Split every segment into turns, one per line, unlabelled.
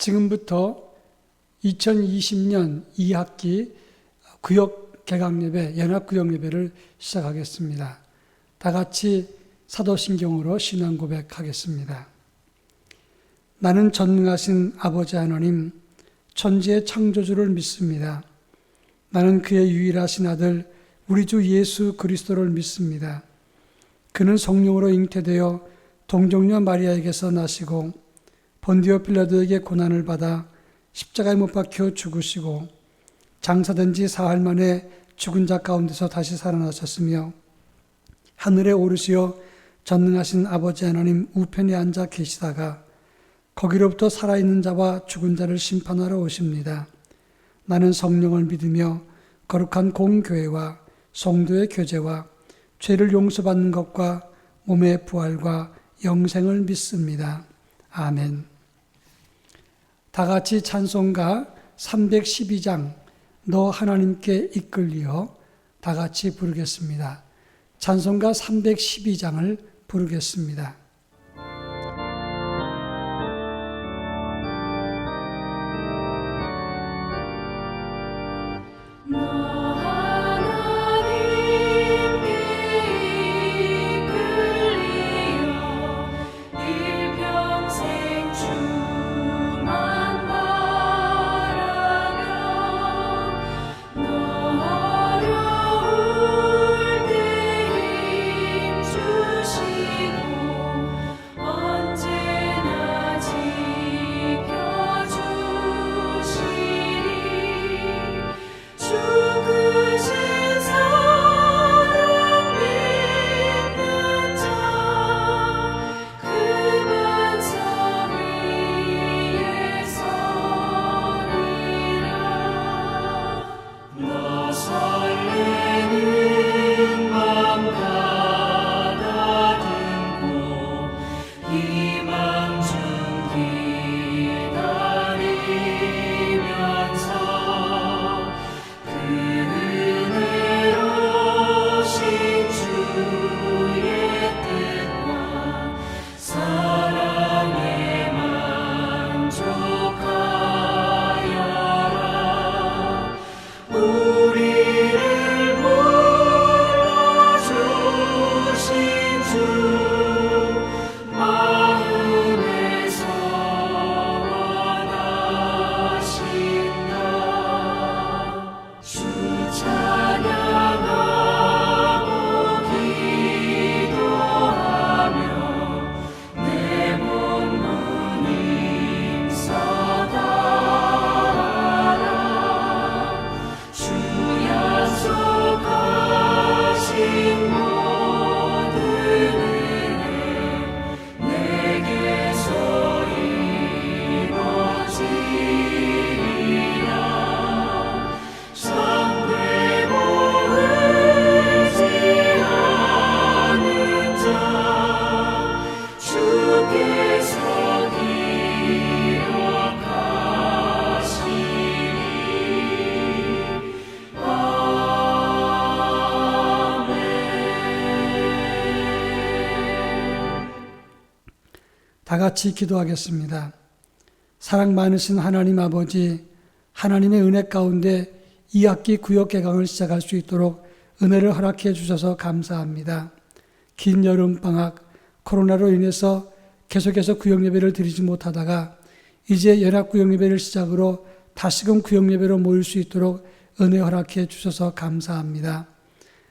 지금부터 2020년 2학기 구역 개강예배, 연합구역예배를 시작하겠습니다. 다 같이 사도신경으로 신앙 고백하겠습니다. 나는 전능하신 아버지 하나님, 천지의 창조주를 믿습니다. 나는 그의 유일하신 아들, 우리 주 예수 그리스도를 믿습니다. 그는 성령으로 잉태되어 동정녀 마리아에게서 나시고 본디오 빌라도에게 고난을 받아 십자가에 못 박혀 죽으시고 장사된 지 사흘 만에 죽은 자 가운데서 다시 살아나셨으며 하늘에 오르시어 전능하신 아버지 하나님 우편에 앉아 계시다가 거기로부터 살아있는 자와 죽은 자를 심판하러 오십니다. 나는 성령을 믿으며 거룩한 공교회와 성도의 교제와 죄를 용서받는 것과 몸의 부활과 영생을 믿습니다. 아멘. 다 같이 찬송가 312장 너 하나님께 이끌리어 다 같이 부르겠습니다. 찬송가 312장을 부르겠습니다. 다 같이 기도하겠습니다. 사랑 많으신 하나님 아버지, 하나님의 은혜 가운데 2학기 구역 개강을 시작할 수 있도록 은혜를 허락해 주셔서 감사합니다. 긴 여름방학, 코로나로 인해서 계속해서 구역예배를 드리지 못하다가 이제 연합구역예배를 시작으로 다시금 구역예배로 모일 수 있도록 은혜 허락해 주셔서 감사합니다.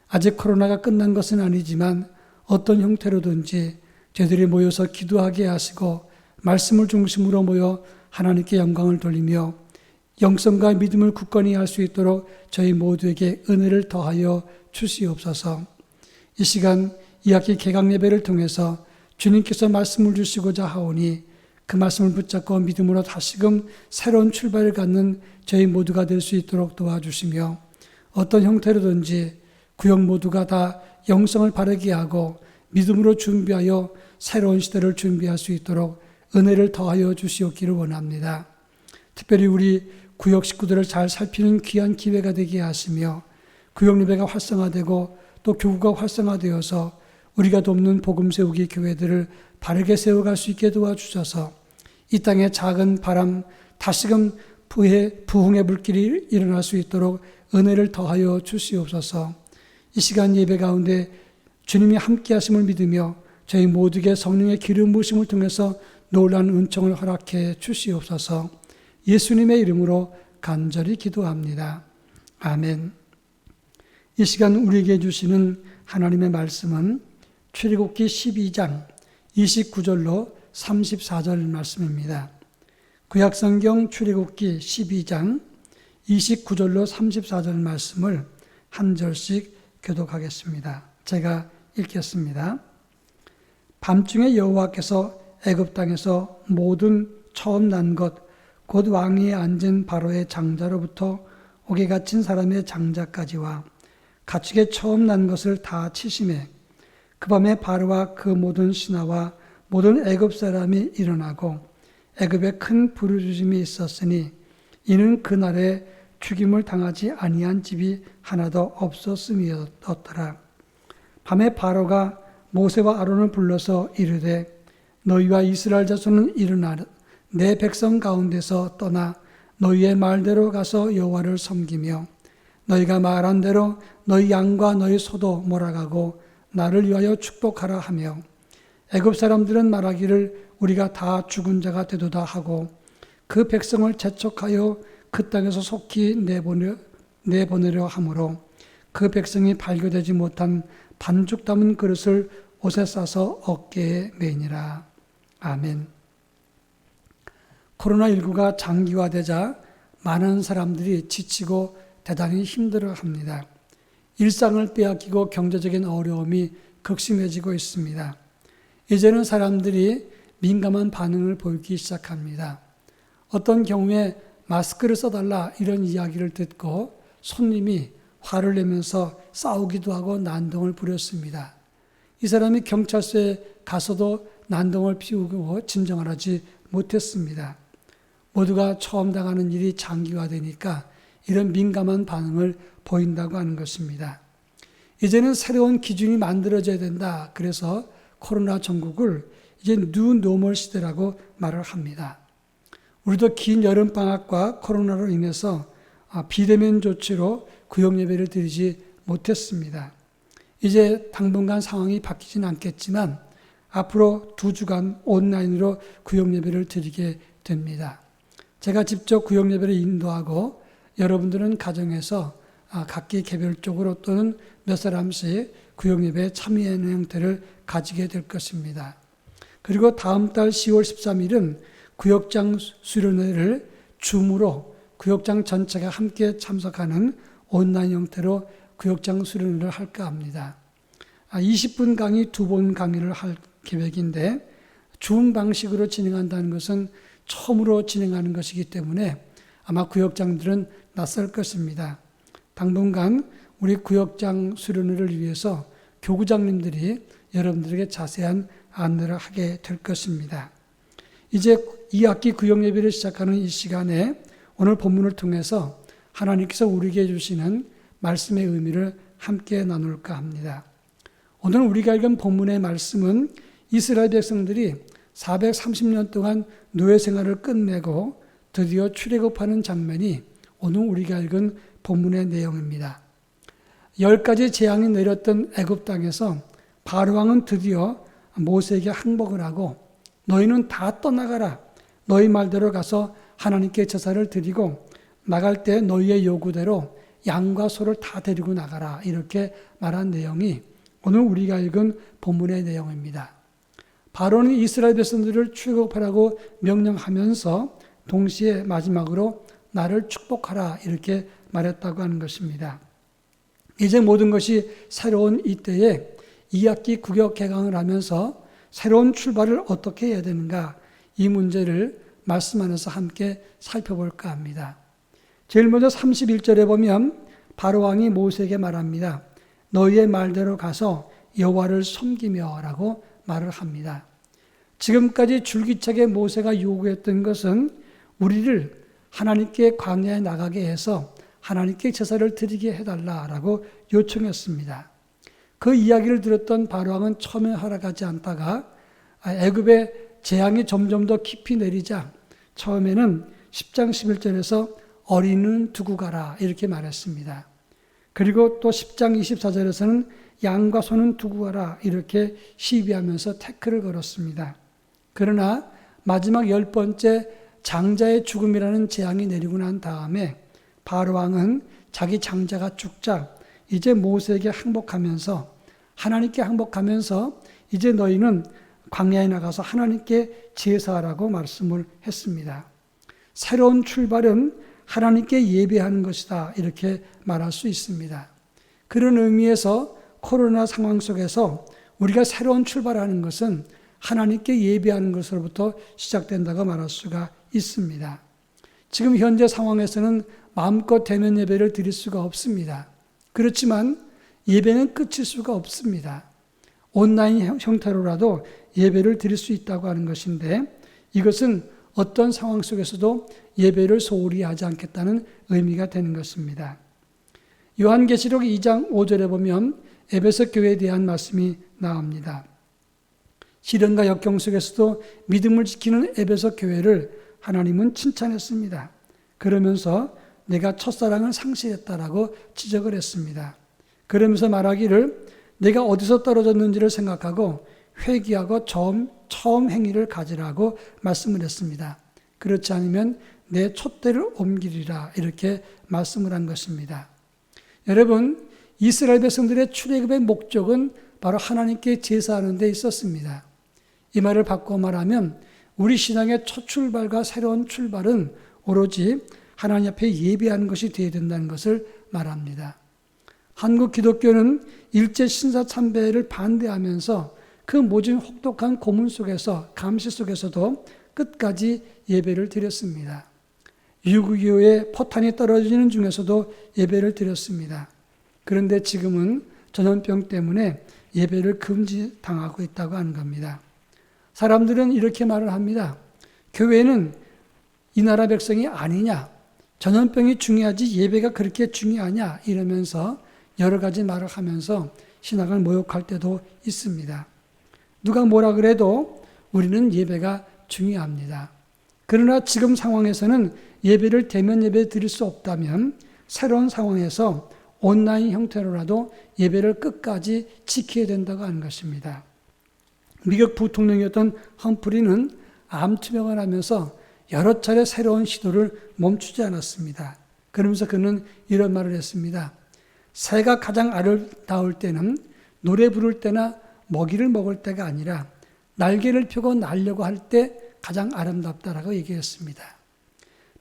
아직 코로나가 끝난 것은 아니지만 어떤 형태로든지 저희들이 모여서 기도하게 하시고 말씀을 중심으로 모여 하나님께 영광을 돌리며 영성과 믿음을 굳건히 할 수 있도록 저희 모두에게 은혜를 더하여 주시옵소서. 이 시간 2학기 개강예배를 통해서 주님께서 말씀을 주시고자 하오니 그 말씀을 붙잡고 믿음으로 다시금 새로운 출발을 갖는 저희 모두가 될 수 있도록 도와주시며 어떤 형태로든지 구역 모두가 다 영성을 바르게 하고 믿음으로 준비하여 새로운 시대를 준비할 수 있도록 은혜를 더하여 주시옵기를 원합니다. 특별히 우리 구역 식구들을 잘 살피는 귀한 기회가 되게 하시며 구역예배가 활성화되고 또 교구가 활성화되어서 우리가 돕는 복음 세우기 교회들을 바르게 세워갈 수 있게 도와주셔서 이 땅에 작은 바람 다시금 부흥의 불길이 일어날 수 있도록 은혜를 더하여 주시옵소서. 이 시간 예배 가운데 주님이 함께 하심을 믿으며 저희 모두에게 성령의 기름 부으심을 통해서 놀라운 은총을 허락해 주시옵소서. 예수님의 이름으로 간절히 기도합니다. 아멘. 이 시간 우리에게 주시는 하나님의 말씀은 출애굽기 12장 29절로 34절 말씀입니다. 구약성경 출애굽기 12장 29절로 34절 말씀을 한 절씩 교독하겠습니다. 제가 읽겠습니다. 밤중에 여호와께서 애굽 땅에서 모든 처음 난 것 곧 왕위에 앉은 바로의 장자로부터 옥에 갇힌 사람의 장자까지와 가축의 처음 난 것을 다 치심해 그 밤에 바로와 그 모든 신하와 모든 애굽 사람이 일어나고 애굽에 큰 부르짖음이 있었으니 이는 그날에 죽임을 당하지 아니한 집이 하나도 없었음이었더라. 밤에 바로가 모세와 아론을 불러서 이르되 너희와 이스라엘 자손은 일어나라. 내 백성 가운데서 떠나 너희의 말대로 가서 여호와를 섬기며 너희가 말한 대로 너희 양과 너희 소도 몰아가고 나를 위하여 축복하라 하며 애굽 사람들은 말하기를 우리가 다 죽은 자가 되도다 하고 그 백성을 재촉하여 그 땅에서 속히 내보내려 하므로 그 백성이 발교되지 못한 반죽 담은 그릇을 옷에 싸서 어깨에 매니라. 아멘. 코로나19가 장기화되자 많은 사람들이 지치고 대단히 힘들어합니다. 일상을 빼앗기고 경제적인 어려움이 극심해지고 있습니다. 이제는 사람들이 민감한 반응을 보이기 시작합니다. 어떤 경우에 마스크를 써달라 이런 이야기를 듣고 손님이 화를 내면서 싸우기도 하고 난동을 부렸습니다. 이 사람이 경찰서에 가서도 난동을 피우고 진정을 하지 못했습니다. 모두가 처음 당하는 일이 장기화되니까 이런 민감한 반응을 보인다고 하는 것입니다. 이제는 새로운 기준이 만들어져야 된다. 그래서 코로나 전국을 이제 뉴 노멀 시대라고 말을 합니다. 우리도 긴 여름방학과 코로나로 인해서 비대면 조치로 구역 예배를 드리지 못했습니다. 이제 당분간 상황이 바뀌진 않겠지만 앞으로 2주간 온라인으로 구역 예배를 드리게 됩니다. 제가 직접 구역 예배를 인도하고 여러분들은 가정에서 각기 개별적으로 또는 몇 사람씩 구역 예배에 참여하는 형태를 가지게 될 것입니다. 그리고 다음 달 10월 13일은 구역장 수련회를 줌으로 구역장 전체가 함께 참석하는 온라인 형태로 구역장 수련회를 할까 합니다. 20분 강의 2번 강의를 할 계획인데 줌 방식으로 진행한다는 것은 처음으로 진행하는 것이기 때문에 아마 구역장들은 낯설 것입니다. 당분간 우리 구역장 수련회를 위해서 교구장님들이 여러분들에게 자세한 안내를 하게 될 것입니다. 이제 2학기 구역 예배를 시작하는 이 시간에 오늘 본문을 통해서 하나님께서 우리에게 주시는 말씀의 의미를 함께 나눌까 합니다. 오늘 우리가 읽은 본문의 말씀은 이스라엘 백성들이 430년 동안 노예 생활을 끝내고 드디어 출애굽하는 장면이 오늘 우리가 읽은 본문의 내용입니다. 10가지 재앙이 내렸던 애굽 땅에서 바로 왕은 드디어 모세에게 항복을 하고 너희는 다 떠나가라. 너희 말대로 가서 하나님께 제사를 드리고 나갈 때 너희의 요구대로 양과 소를 다 데리고 나가라. 이렇게 말한 내용이 오늘 우리가 읽은 본문의 내용입니다. 바로는 이스라엘 백성들을 출애굽하라고 명령하면서 동시에 마지막으로 나를 축복하라 이렇게 말했다고 하는 것입니다. 이제 모든 것이 새로운 이때에 2학기 구역 개강을 하면서 새로운 출발을 어떻게 해야 되는가 이 문제를 말씀 안에서 함께 살펴볼까 합니다. 제일 먼저 31절에 보면 바로 왕이 모세에게 말합니다. 너희의 말대로 가서 여호와를 섬기며 라고 말을 합니다. 지금까지 줄기차게 모세가 요구했던 것은 우리를 하나님께 광야에 나가게 해서 하나님께 제사를 드리게 해달라라고 요청했습니다. 그 이야기를 들었던 바로 왕은 처음에 허락하지 않다가 애굽의 재앙이 점점 더 깊이 내리자 처음에는 10장 11절에서 어린이는 두고 가라 이렇게 말했습니다. 그리고 또 10장 24절에서는 양과 소는 두고 가라 이렇게 시비하면서 태클을 걸었습니다. 그러나 마지막 10번째 장자의 죽음이라는 재앙이 내리고 난 다음에 바로 왕은 자기 장자가 죽자 이제 모세에게 항복하면서 하나님께 항복하면서 이제 너희는 광야에 나가서 하나님께 제사하라고 말씀을 했습니다. 새로운 출발은 하나님께 예배하는 것이다 이렇게 말할 수 있습니다. 그런 의미에서 코로나 상황 속에서 우리가 새로운 출발하는 것은 하나님께 예배하는 것으로부터 시작된다고 말할 수가 있습니다. 지금 현재 상황에서는 마음껏 대면 예배를 드릴 수가 없습니다. 그렇지만 예배는 끝일 수가 없습니다. 온라인 형태로라도 예배를 드릴 수 있다고 하는 것인데 이것은 어떤 상황 속에서도 예배를 소홀히 하지 않겠다는 의미가 되는 것입니다. 요한계시록 2장 5절에 보면 에베소 교회에 대한 말씀이 나옵니다. 시련과 역경 속에서도 믿음을 지키는 에베소 교회를 하나님은 칭찬했습니다. 그러면서 내가 첫사랑을 상실했다라고 지적을 했습니다. 그러면서 말하기를 내가 어디서 떨어졌는지를 생각하고 회개하고 처음 행위를 가지라고 말씀을 했습니다. 그렇지 않으면 내 촛대를 옮기리라 이렇게 말씀을 한 것입니다. 여러분, 이스라엘 백성들의 출애굽의 목적은 바로 하나님께 제사하는 데 있었습니다. 이 말을 바꿔 말하면 우리 신앙의 첫 출발과 새로운 출발은 오로지 하나님 앞에 예배하는 것이 되어야 된다는 것을 말합니다. 한국 기독교는 일제 신사 참배를 반대하면서 그 모진 혹독한 고문 속에서 감시 속에서도 끝까지 예배를 드렸습니다. 6.25에 포탄이 떨어지는 중에서도 예배를 드렸습니다. 그런데 지금은 전염병 때문에 예배를 금지당하고 있다고 하는 겁니다. 사람들은 이렇게 말을 합니다. 교회는 이 나라 백성이 아니냐? 전염병이 중요하지 예배가 그렇게 중요하냐? 이러면서 여러 가지 말을 하면서 신앙을 모욕할 때도 있습니다. 누가 뭐라 그래도 우리는 예배가 중요합니다. 그러나 지금 상황에서는 예배를 대면 예배 드릴 수 없다면 새로운 상황에서 온라인 형태로라도 예배를 끝까지 지켜야 된다고 하는 것입니다. 미국 부통령이었던 험프리는 암 투병을 하면서 여러 차례 새로운 시도를 멈추지 않았습니다. 그러면서 그는 이런 말을 했습니다. 새가 가장 아름다울 때는 노래 부를 때나 먹이를 먹을 때가 아니라 날개를 펴고 날려고 할 때 가장 아름답다라고 얘기했습니다.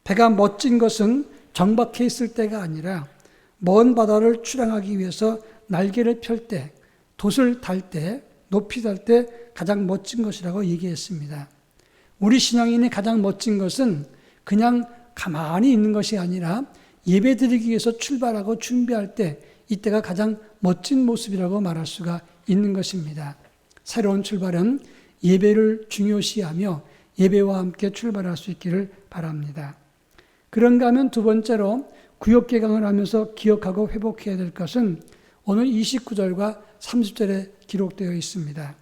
배가 멋진 것은 정박해 있을 때가 아니라 먼 바다를 출항하기 위해서 날개를 펼 때, 돛을 달 때, 높이 달 때 가장 멋진 것이라고 얘기했습니다. 우리 신앙인의 가장 멋진 것은 그냥 가만히 있는 것이 아니라 예배드리기 위해서 출발하고 준비할 때 이때가 가장 멋진 모습이라고 말할 수가 있는 것입니다. 새로운 출발은 예배를 중요시하며 예배와 함께 출발할 수 있기를 바랍니다. 그런가 하면 두 번째로 구역 개강을 하면서 기억하고 회복해야 될 것은 오늘 29절과 30절에 기록되어 있습니다.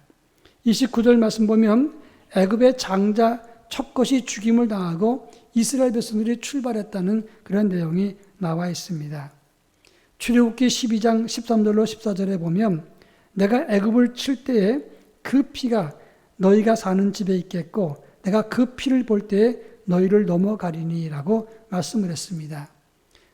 29절 말씀 보면 애굽의 장자 첫 것이 죽임을 당하고 이스라엘 백성들이 출발했다는 그런 내용이 나와 있습니다. 출애굽기 12장 13절로 14절에 보면 내가 애굽을 칠 때에 그 피가 너희가 사는 집에 있겠고 내가 그 피를 볼 때에 너희를 넘어가리니 라고 말씀을 했습니다.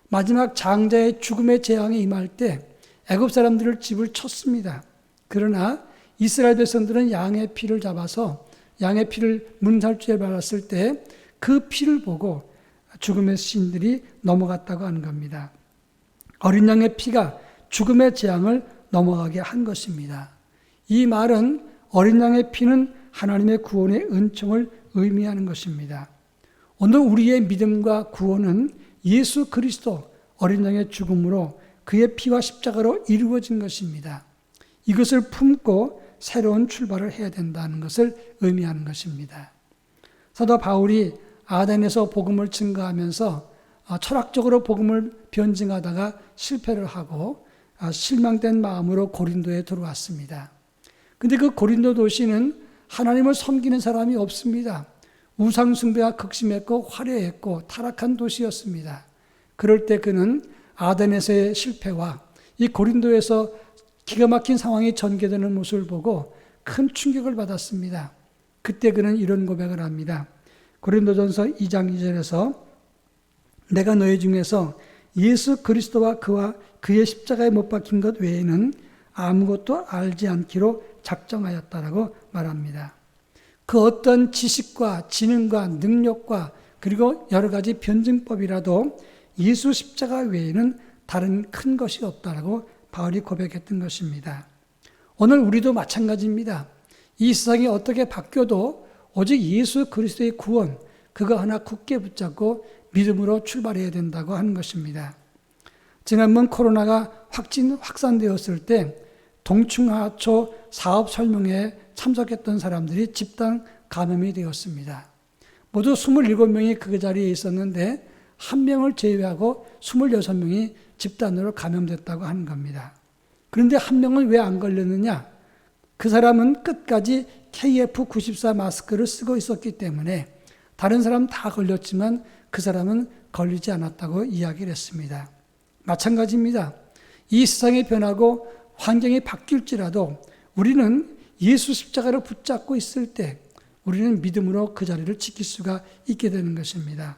마지막 장자의 죽음의 재앙이 임할 때 애굽 사람들을 집을 쳤습니다. 그러나 이스라엘 백성들은 양의 피를 잡아서 양의 피를 문살주에 발랐을 때 그 피를 보고 죽음의 신들이 넘어갔다고 하는 겁니다. 어린 양의 피가 죽음의 재앙을 넘어가게 한 것입니다. 이 말은 어린 양의 피는 하나님의 구원의 은총을 의미하는 것입니다. 오늘 우리의 믿음과 구원은 예수 그리스도 어린 양의 죽음으로 그의 피와 십자가로 이루어진 것입니다. 이것을 품고 새로운 출발을 해야 된다는 것을 의미하는 것입니다. 사도 바울이 아덴에서 복음을 증거하면서 철학적으로 복음을 변증하다가 실패를 하고 실망된 마음으로 고린도에 들어왔습니다. 근데 그 고린도 도시는 하나님을 섬기는 사람이 없습니다. 우상숭배가 극심했고 화려했고 타락한 도시였습니다. 그럴 때 그는 아덴에서의 실패와 이 고린도에서 기가 막힌 상황이 전개되는 모습을 보고 큰 충격을 받았습니다. 그때 그는 이런 고백을 합니다. 고린도전서 2장 2절에서 내가 너희 중에서 예수 그리스도와 그의 십자가에 못 박힌 것 외에는 아무것도 알지 않기로 작정하였다라고 말합니다. 그 어떤 지식과 지능과 능력과 그리고 여러 가지 변증법이라도 예수 십자가 외에는 다른 큰 것이 없다라고 바울이 고백했던 것입니다. 오늘 우리도 마찬가지입니다. 이 세상이 어떻게 바뀌어도 오직 예수 그리스도의 구원, 그거 하나 굳게 붙잡고 믿음으로 출발해야 된다고 하는 것입니다. 지난번 코로나가 확산되었을 때 동충하초 사업 설명회에 참석했던 사람들이 집단 감염이 되었습니다. 모두 27명이 그 자리에 있었는데 한 명을 제외하고 26명이 집단으로 감염됐다고 하는 겁니다. 그런데 한 명은 왜 안 걸렸느냐? 그 사람은 끝까지 KF94 마스크를 쓰고 있었기 때문에 다른 사람 다 걸렸지만 그 사람은 걸리지 않았다고 이야기를 했습니다. 마찬가지입니다. 이 세상이 변하고 환경이 바뀔지라도 우리는 예수 십자가를 붙잡고 있을 때 우리는 믿음으로 그 자리를 지킬 수가 있게 되는 것입니다.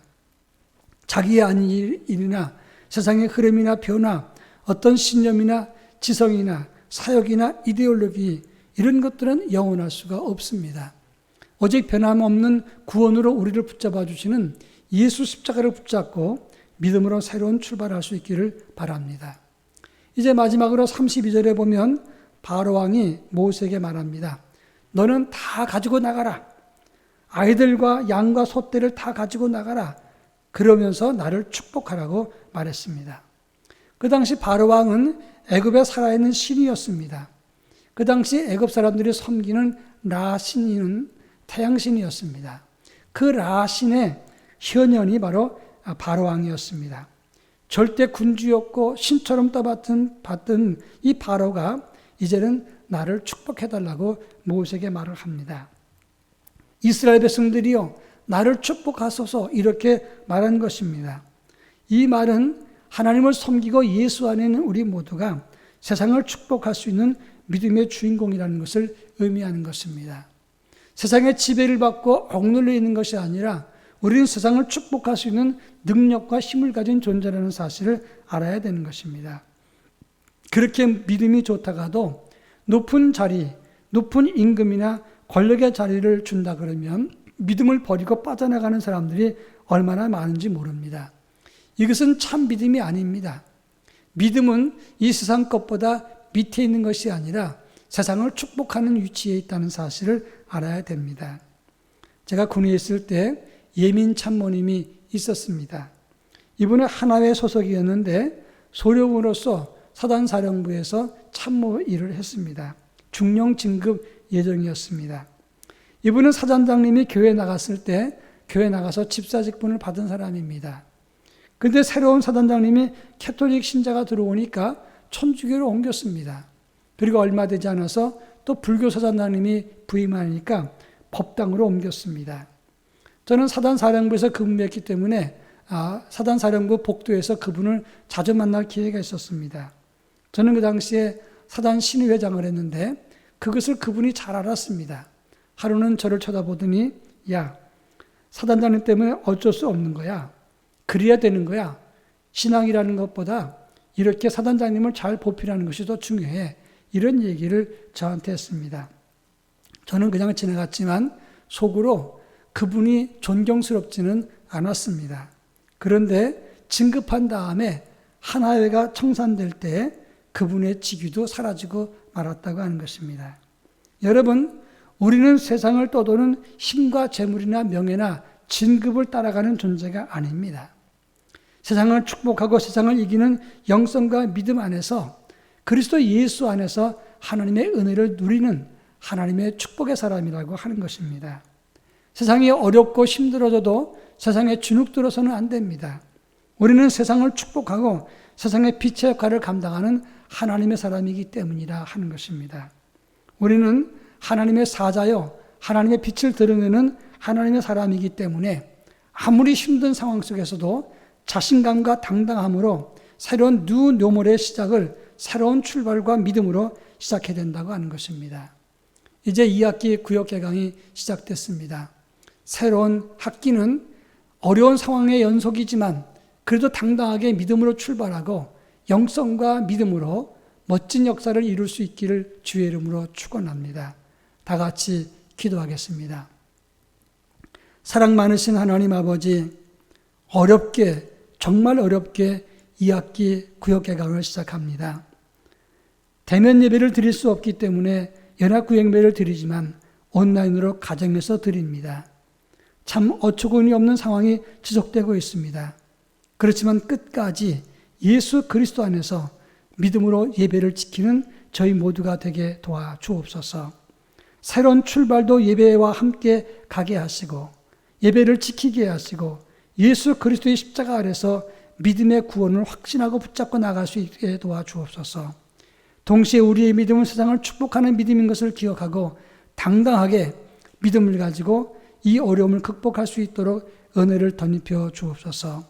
자기의 아닌 일이나 세상의 흐름이나 변화, 어떤 신념이나 지성이나 사역이나 이데올로기 이런 것들은 영원할 수가 없습니다. 오직 변함없는 구원으로 우리를 붙잡아 주시는 예수 십자가를 붙잡고 믿음으로 새로운 출발할 수 있기를 바랍니다. 이제 마지막으로 32절에 보면 바로 왕이 모세에게 말합니다. 너는 다 가지고 나가라. 아이들과 양과 소떼를 다 가지고 나가라. 그러면서 나를 축복하라고 말했습니다. 그 당시 바로 왕은 애굽에 살아있는 신이었습니다. 그 당시 애굽 사람들이 섬기는 라신이는 태양신이었습니다. 그 라신의 현현이 바로 바로 왕이었습니다. 절대 군주였고 신처럼 떠받든 이 바로가 이제는 나를 축복해달라고 모세에게 말을 합니다. 이스라엘 백성들이요 나를 축복하소서 이렇게 말한 것입니다. 이 말은 하나님을 섬기고 예수 안에 있는 우리 모두가 세상을 축복할 수 있는 믿음의 주인공이라는 것을 의미하는 것입니다. 세상의 지배를 받고 억눌려 있는 것이 아니라 우리는 세상을 축복할 수 있는 능력과 힘을 가진 존재라는 사실을 알아야 되는 것입니다. 그렇게 믿음이 좋다가도 높은 자리, 높은 임금이나 권력의 자리를 준다 그러면 믿음을 버리고 빠져나가는 사람들이 얼마나 많은지 모릅니다. 이것은 참 믿음이 아닙니다. 믿음은 이 세상 것보다 밑에 있는 것이 아니라 세상을 축복하는 위치에 있다는 사실을 알아야 됩니다. 제가 군에 있을 때 예민 참모님이 있었습니다. 이분은 하나회 소속이었는데 소령으로서 사단사령부에서 참모 일을 했습니다. 중령 진급 예정이었습니다. 이분은 사단장님이 교회 나갔을 때 교회 나가서 집사 직분을 받은 사람입니다. 그런데 새로운 사단장님이 캐톨릭 신자가 들어오니까 천주교로 옮겼습니다. 그리고 얼마 되지 않아서 또 불교 사단장님이 부임하니까 법당으로 옮겼습니다. 저는 사단사령부에서 근무했기 때문에 사단사령부 복도에서 그분을 자주 만날 기회가 있었습니다. 저는 그 당시에 사단 신의회장을 했는데 그것을 그분이 잘 알았습니다. 하루는 저를 쳐다보더니 야, 사단장님 때문에 어쩔 수 없는 거야. 그래야 되는 거야. 신앙이라는 것보다 이렇게 사단장님을 잘 보필하는 것이 더 중요해. 이런 얘기를 저한테 했습니다. 저는 그냥 지나갔지만 속으로 그분이 존경스럽지는 않았습니다. 그런데 진급한 다음에 하나회가 청산될 때 그분의 직위도 사라지고 말았다고 하는 것입니다. 여러분, 우리는 세상을 떠도는 힘과 재물이나 명예나 진급을 따라가는 존재가 아닙니다. 세상을 축복하고 세상을 이기는 영성과 믿음 안에서 그리스도 예수 안에서 하나님의 은혜를 누리는 하나님의 축복의 사람이라고 하는 것입니다. 세상이 어렵고 힘들어져도 세상에 주눅들어서는 안 됩니다. 우리는 세상을 축복하고 세상의 빛의 역할을 감당하는 하나님의 사람이기 때문이라 하는 것입니다. 우리는 하나님의 사자요, 하나님의 빛을 드러내는 하나님의 사람이기 때문에 아무리 힘든 상황 속에서도 자신감과 당당함으로 새로운 뉴 노멀의 시작을 새로운 출발과 믿음으로 시작해야 된다고 하는 것입니다. 이제 2학기 구역 개강이 시작됐습니다. 새로운 학기는 어려운 상황의 연속이지만 그래도 당당하게 믿음으로 출발하고 영성과 믿음으로 멋진 역사를 이룰 수 있기를 주의 이름으로 축원합니다. 다 같이 기도하겠습니다. 사랑 많으신 하나님 아버지, 어렵게 정말 어렵게 2학기 구역 개강을 시작합니다. 대면 예배를 드릴 수 없기 때문에 연합 구역 예배를 드리지만 온라인으로 가정에서 드립니다. 참 어처구니 없는 상황이 지속되고 있습니다. 그렇지만 끝까지 예수 그리스도 안에서 믿음으로 예배를 지키는 저희 모두가 되게 도와주옵소서. 새로운 출발도 예배와 함께 가게 하시고 예배를 지키게 하시고 예수 그리스도의 십자가 아래서 믿음의 구원을 확신하고 붙잡고 나갈 수 있게 도와주옵소서. 동시에 우리의 믿음은 세상을 축복하는 믿음인 것을 기억하고 당당하게 믿음을 가지고 이 어려움을 극복할 수 있도록 은혜를 덧입혀 주옵소서.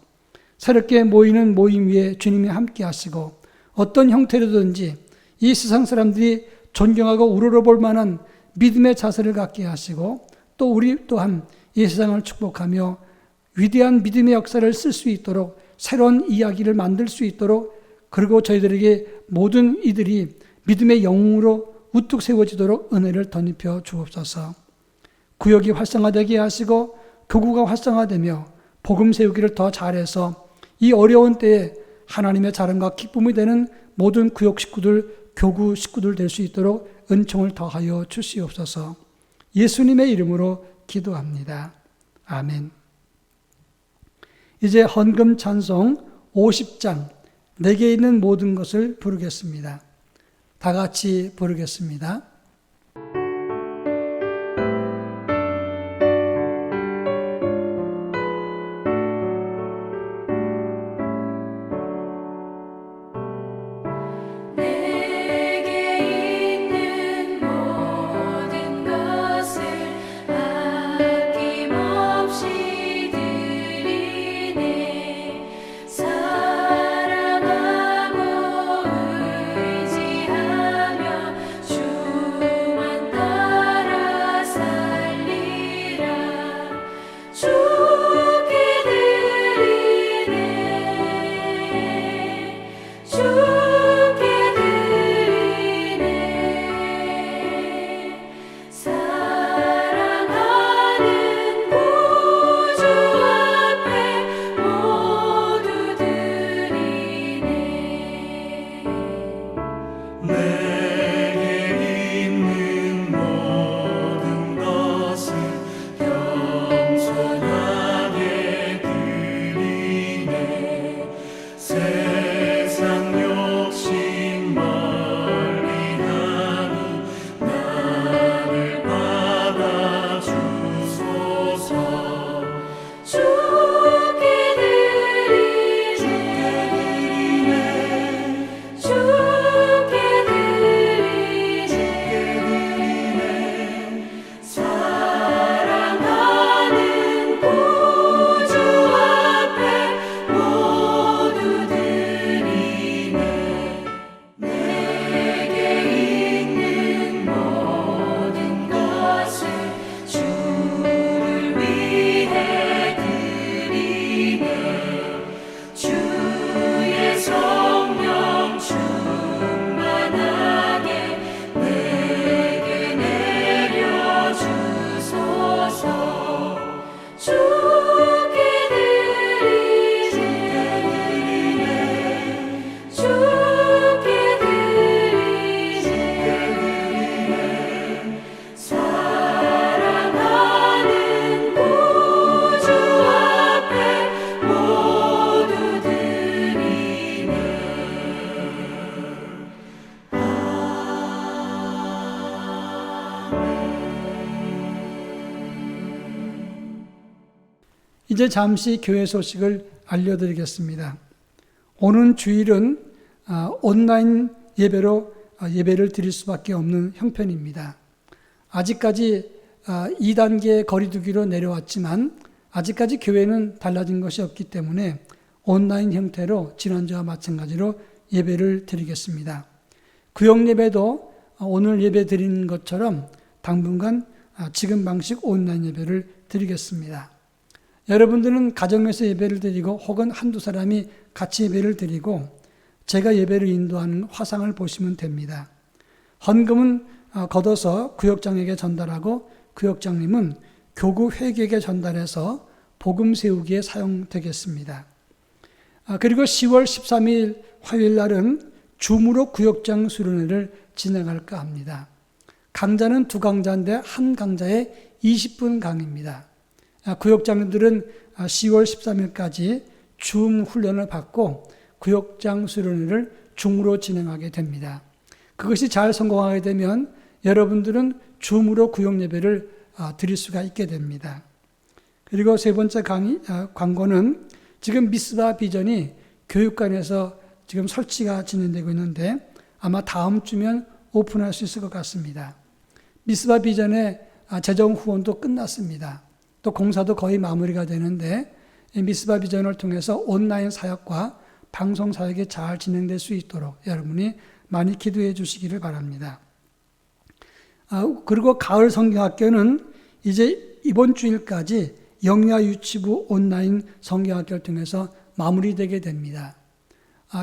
새롭게 모이는 모임 위에 주님이 함께 하시고 어떤 형태로든지 이 세상 사람들이 존경하고 우러러볼 만한 믿음의 자세를 갖게 하시고 또 우리 또한 이 세상을 축복하며 위대한 믿음의 역사를 쓸 수 있도록 새로운 이야기를 만들 수 있도록 그리고 저희들에게 모든 이들이 믿음의 영웅으로 우뚝 세워지도록 은혜를 덧입혀 주옵소서. 구역이 활성화되게 하시고 교구가 활성화되며 복음 세우기를 더 잘해서 이 어려운 때에 하나님의 자랑과 기쁨이 되는 모든 구역 식구들, 교구 식구들 될 수 있도록 은총을 더하여 주시옵소서. 예수님의 이름으로 기도합니다. 아멘. 이제 헌금 찬송 50장 내게 있는 모든 것을 부르겠습니다. 다 같이 부르겠습니다. 이제 잠시 교회 소식을 알려드리겠습니다. 오는 주일은 온라인 예배로 예배를 드릴 수밖에 없는 형편입니다. 아직까지 2단계 거리두기로 내려왔지만 아직까지 교회는 달라진 것이 없기 때문에 온라인 형태로 지난주와 마찬가지로 예배를 드리겠습니다. 구역 예배도 오늘 예배 드리는 것처럼 당분간 지금 방식 온라인 예배를 드리겠습니다. 여러분들은 가정에서 예배를 드리고 혹은 한두 사람이 같이 예배를 드리고 제가 예배를 인도하는 화상을 보시면 됩니다. 헌금은 걷어서 구역장에게 전달하고 구역장님은 교구 회계에게 전달해서 복음 세우기에 사용되겠습니다. 그리고 10월 13일 화요일 날은 줌으로 구역장 수련회를 진행할까 합니다. 강좌는 2강좌인데 한 강좌에 20분 강의입니다. 구역장들은 10월 13일까지 줌 훈련을 받고 구역장 수련회를 줌으로 진행하게 됩니다. 그것이 잘 성공하게 되면 여러분들은 줌으로 구역 예배를 드릴 수가 있게 됩니다. 그리고 세 번째 광고는 지금 미스바 비전이 교육관에서 지금 설치가 진행되고 있는데 아마 다음 주면 오픈할 수 있을 것 같습니다. 미스바 비전의 재정 후원도 끝났습니다. 또 공사도 거의 마무리가 되는데 미스바 비전을 통해서 온라인 사역과 방송 사역이 잘 진행될 수 있도록 여러분이 많이 기도해 주시기를 바랍니다. 그리고 가을 성경학교는 이제 이번 주일까지 영유아 유치부 온라인 성경학교를 통해서 마무리되게 됩니다.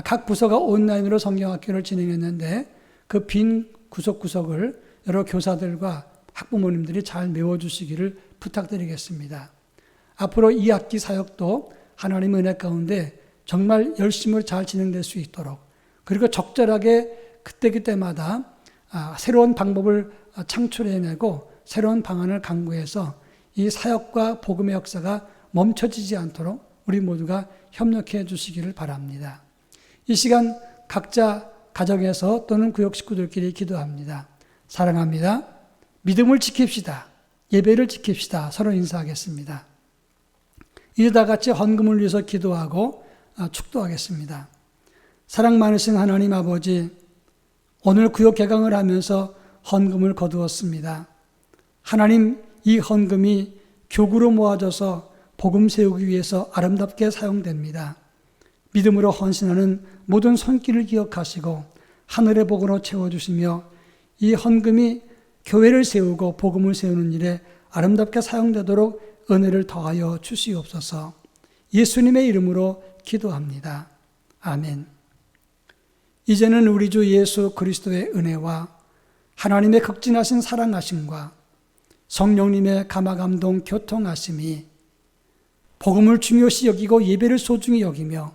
각 부서가 온라인으로 성경학교를 진행했는데 그 빈 구석구석을 여러 교사들과 학부모님들이 잘 메워주시기를 부탁드리겠습니다. 앞으로 2학기 사역도 하나님의 은혜 가운데 정말 열심으로 잘 진행될 수 있도록 그리고 적절하게 그때그때마다 새로운 방법을 창출해내고 새로운 방안을 강구해서 이 사역과 복음의 역사가 멈춰지지 않도록 우리 모두가 협력해 주시기를 바랍니다. 이 시간 각자 가정에서 또는 구역 식구들끼리 기도합니다. 사랑합니다. 믿음을 지킵시다. 예배를 지킵시다. 서로 인사하겠습니다. 이제 다 같이 헌금을 위해서 기도하고 축도하겠습니다. 사랑 많으신 하나님 아버지, 오늘 구역 개강을 하면서 헌금을 거두었습니다. 하나님, 이 헌금이 교구로 모아져서 복음 세우기 위해서 아름답게 사용됩니다. 믿음으로 헌신하는 모든 손길을 기억하시고 하늘의 복으로 채워주시며 이 헌금이 교회를 세우고 복음을 세우는 일에 아름답게 사용되도록 은혜를 더하여 주시옵소서. 예수님의 이름으로 기도합니다. 아멘. 이제는 우리 주 예수 그리스도의 은혜와 하나님의 극진하신 사랑하심과 성령님의 감화감동 교통하심이 복음을 중요시 여기고 예배를 소중히 여기며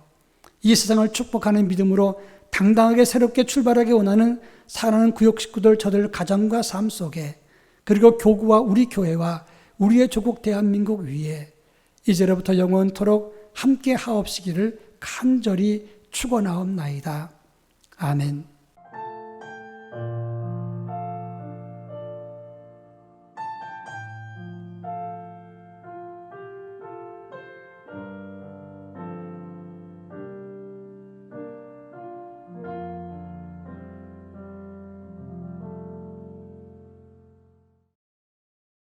이 세상을 축복하는 믿음으로 당당하게 새롭게 출발하기 원하는 사랑하는 구역 식구들 저들 가정과 삶 속에 그리고 교구와 우리 교회와 우리의 조국 대한민국 위에 이제로부터 영원토록 함께 하옵시기를 간절히 축원하옵나이다. 아멘.